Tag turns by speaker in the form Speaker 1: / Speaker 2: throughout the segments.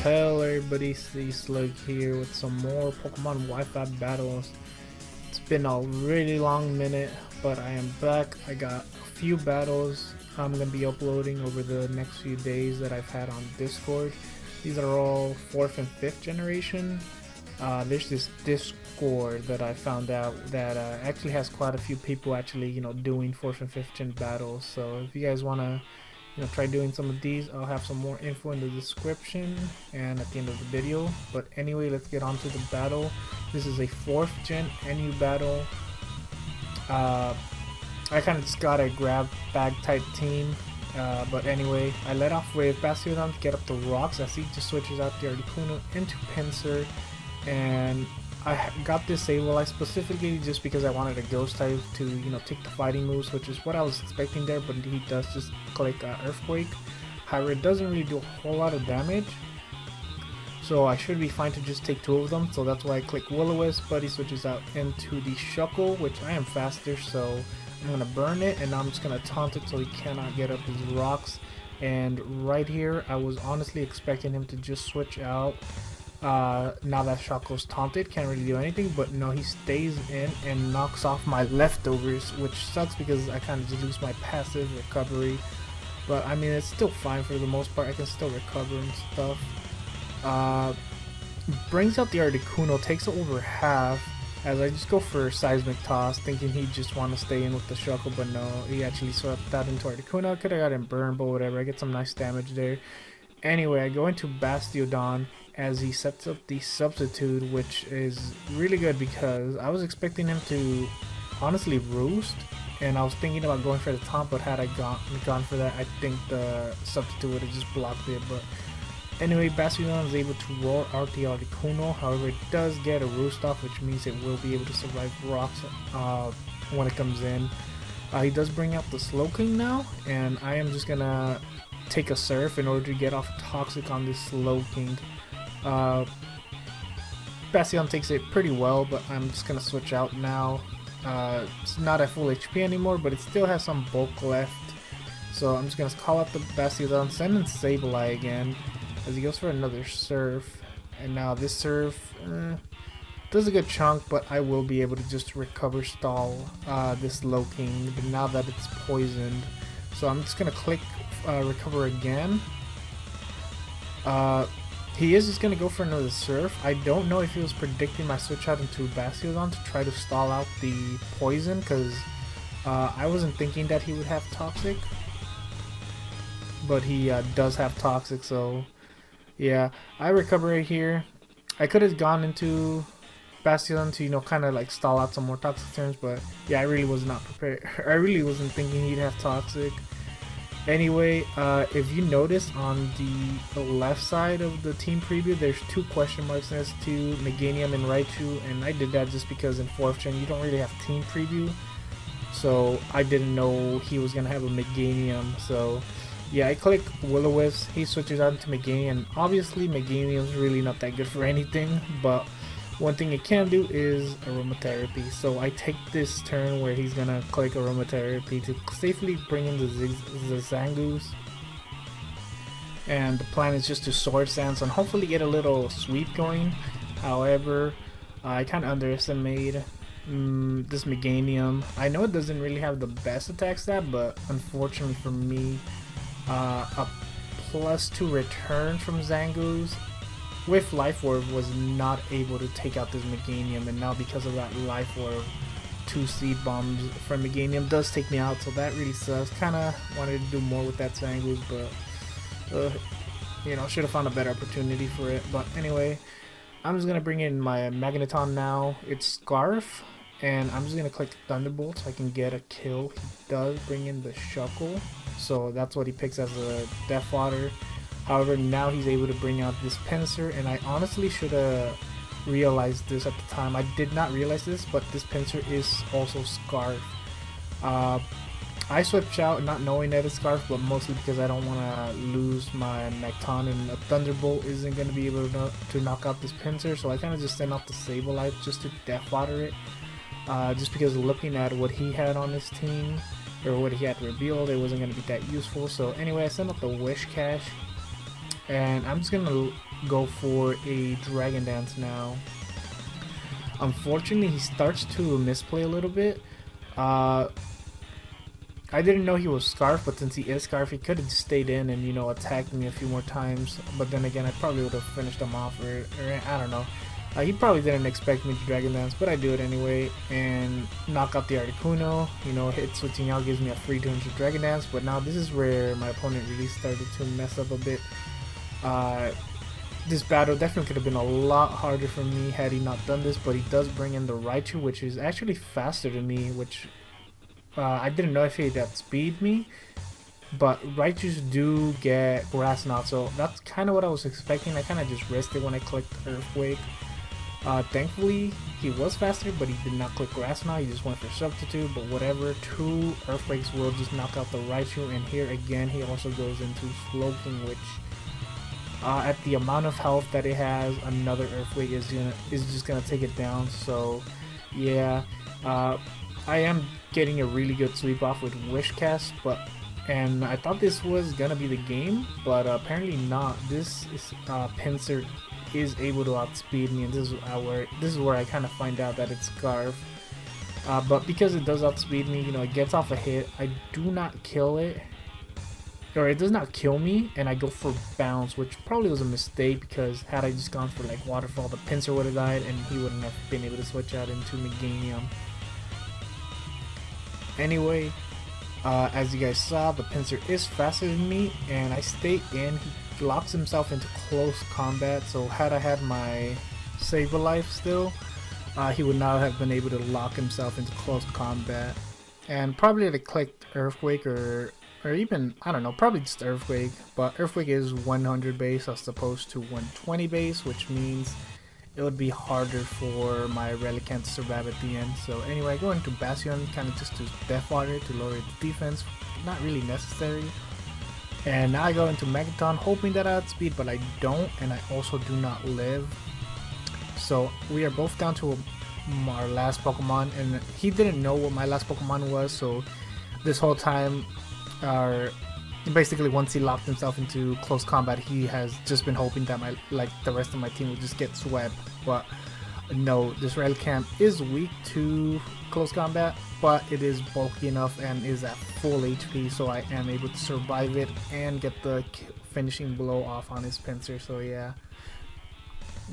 Speaker 1: Hello everybody, SeaSlug here with some more Pokemon Wi-Fi battles. It's been a really long minute, but I am back. I got a few battles I'm going to be uploading over the next few days that I've had on Discord. These are all 4th and 5th generation. There's this Discord that I found out that actually has quite a few people actually, doing 4th and 5th gen battles. So if you guys want to try doing some of these, I'll have some more info in the description and at the end of the video. But anyway, let's get on to the battle. This is a 4th gen NU battle. I kind of just got a grab bag type team. But anyway, I let off with Bastiodon to get up the rocks as he just switches out the Articuno into Pinsir. And I got this Sableye specifically just because I wanted a ghost type to, take the fighting moves, which is what I was expecting there, but he does just click Earthquake. However, it doesn't really do a whole lot of damage, so I should be fine to just take 2 of them, so that's why I click Will-O-Wisp, but he switches out into the Shuckle, which I am faster, so I'm going to burn it, and now I'm just going to taunt it so he cannot get up his rocks. And right here, I was honestly expecting him to just switch out. Now that Shuckle's taunted, can't really do anything, but no, he stays in and knocks off my leftovers, which sucks because I kind of just lose my passive recovery. But I mean, it's still fine for the most part. I can still recover and stuff. Brings out the Articuno, takes over half as I just go for Seismic Toss, thinking he'd just want to stay in with the Shuckle, but no, he actually swept that into Articuno. I could have gotten burned, but whatever, I get some nice damage there. Anyway, I go into Bastiodon as he sets up the Substitute, which is really good because I was expecting him to honestly roost, and I was thinking about going for the taunt, but had I gone for that, I think the Substitute would have just blocked it. But anyway, Bastiodon is able to roar out the Articuno. However, it does get a roost off, which means it will be able to survive rocks when it comes in. He does bring out the Slowking now, and I am just gonna take a Surf in order to get off Toxic on this Slowking. Bastiodon takes it pretty well, but I'm just gonna switch out now. It's not at full HP anymore, but it still has some bulk left, so I'm just gonna call out the Bastiodon, send in Sableye again as he goes for another Surf. And now this Surf does a good chunk, but I will be able to just recover stall this Slowking now that it's poisoned. So I'm just gonna click recover again. He is just going to go for another Surf. I don't know if he was predicting my switch out into Bastiodon to try to stall out the poison, because I wasn't thinking that he would have Toxic. But he does have Toxic, so yeah. I recover right here. I could have gone into Bastiodon to, kind of like stall out some more Toxic turns, but yeah, I really was not prepared. I really wasn't thinking he'd have Toxic. Anyway, if you notice on the left side of the team preview, there's 2 question marks next to Meganium and Raichu, and I did that just because in 4th gen you don't really have team preview, so I didn't know he was gonna have a Meganium. So yeah, I click Will-O-Wisp, he switches out into Meganium. Obviously Meganium's really not that good for anything, but one thing it can do is Aromatherapy. So I take this turn where he's gonna click Aromatherapy to safely bring in the Zangoose. And the plan is just to Swords Dance and hopefully get a little sweep going. However, I kind of underestimate this Meganium. I know it doesn't really have the best attack stat, but unfortunately for me, a +2 return from Zangoose with Life Orb was not able to take out this Meganium, and now because of that Life Orb, 2 Seed Bombs from Meganium does take me out, so that really sucks. Kinda wanted to do more with that Zangoose, but should have found a better opportunity for it. But anyway, I'm just gonna bring in my Magneton now. It's Scarf, and I'm just gonna click Thunderbolt so I can get a kill. He does bring in the Shuckle, so that's what he picks as a Death Water. However, now he's able to bring out this Pinsir, and I honestly should have realized this at the time. I did not realize this, but this Pinsir is also Scarf. I switched out not knowing that it's Scarf, but mostly because I don't want to lose my Magneton, and a Thunderbolt isn't going to be able to knock out this Pinsir, so I kind of just sent out the Sableye just to Death Water it. Just because looking at what he had on his team, or what he had revealed, it wasn't going to be that useful. So anyway, I sent out the Wish Cache. and I'm just gonna go for a Dragon Dance now. Unfortunately, he starts to misplay a little bit. I didn't know he was Scarf, but since he is Scarf, he could have stayed in and, you know, attacked me a few more times. But then again, I probably would have finished him off, or I don't know. He probably didn't expect me to Dragon Dance, but I do it anyway and knock out the Articuno. You know, hit switching out gives me a free 200 Dragon Dance. But now this is where my opponent really started to mess up a bit. This battle definitely could have been a lot harder for me had he not done this, but he does bring in the Raichu, which is actually faster than me, which I didn't know if he'd outspeed me, but Raichus do get Grass Knot, so that's kind of what I was expecting. I kind of just risked it when I clicked Earthquake. Thankfully, he was faster, but he did not click Grass Knot. He just went for Substitute, but whatever. 2 Earthquakes will just knock out the Raichu, and here again, he also goes into Slowking, which at the amount of health that it has, another Earthquake is just gonna take it down. So yeah, I am getting a really good sweep off with Wish Cast, and I thought this was gonna be the game, but apparently not. This is Pinsir is able to outspeed me, and this is where I kind of find out that it's Scarf. But because it does outspeed me, you know, it gets off a hit. I do not kill it, or it does not kill me, and I go for Bounce, which probably was a mistake because had I just gone for like Waterfall, the Pinsir would have died, and he wouldn't have been able to switch out into Meganium. Anyway, as you guys saw, the Pinsir is faster than me, and I stay in. He locks himself into close combat, so had I had my Saber Life still, he would not have been able to lock himself into close combat. And probably had clicked Earthquake or even, I don't know, probably just Earthquake, but Earthquake is 100 base as opposed to 120 base, which means it would be harder for my Relicanth to survive at the end. So anyway, I go into Bastion kind of just to Death Water to lower its defense, not really necessary. And now I go into Megaton hoping that I outspeed, but I don't, and I also do not live. So we are both down to our last Pokemon, and he didn't know what my last Pokemon was, so this whole time, basically once he locked himself into close combat, he has just been hoping that the rest of my team will just get swept. But no, this Relicanth is weak to close combat, but it is bulky enough and is at full HP, so I am able to survive it and get the finishing blow off on his Pinsir. So yeah,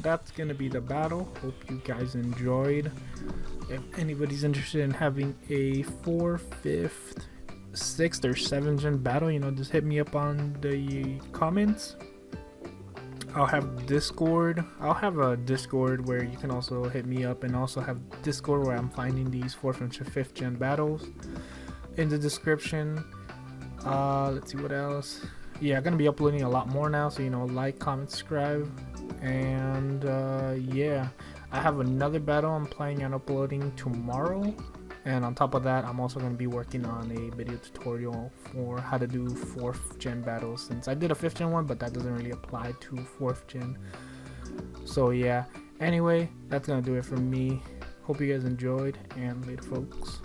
Speaker 1: that's gonna be the battle. Hope you guys enjoyed. If anybody's interested in having a 4th, 5th, 6th, or 7th gen battle, you know, just hit me up on the comments. I'll have Discord. I'll have a Discord where you can also hit me up, and also have Discord where I'm finding these 4th and 5th gen battles in the description. Let's see what else. Yeah, I'm gonna be uploading a lot more now, so you know, like, comment, subscribe, and yeah, I have another battle I'm planning on uploading tomorrow. And on top of that, I'm also going to be working on a video tutorial for how to do 4th gen battles, since I did a 5th gen one, but that doesn't really apply to 4th gen. So yeah, anyway, that's going to do it from me. Hope you guys enjoyed, and later folks.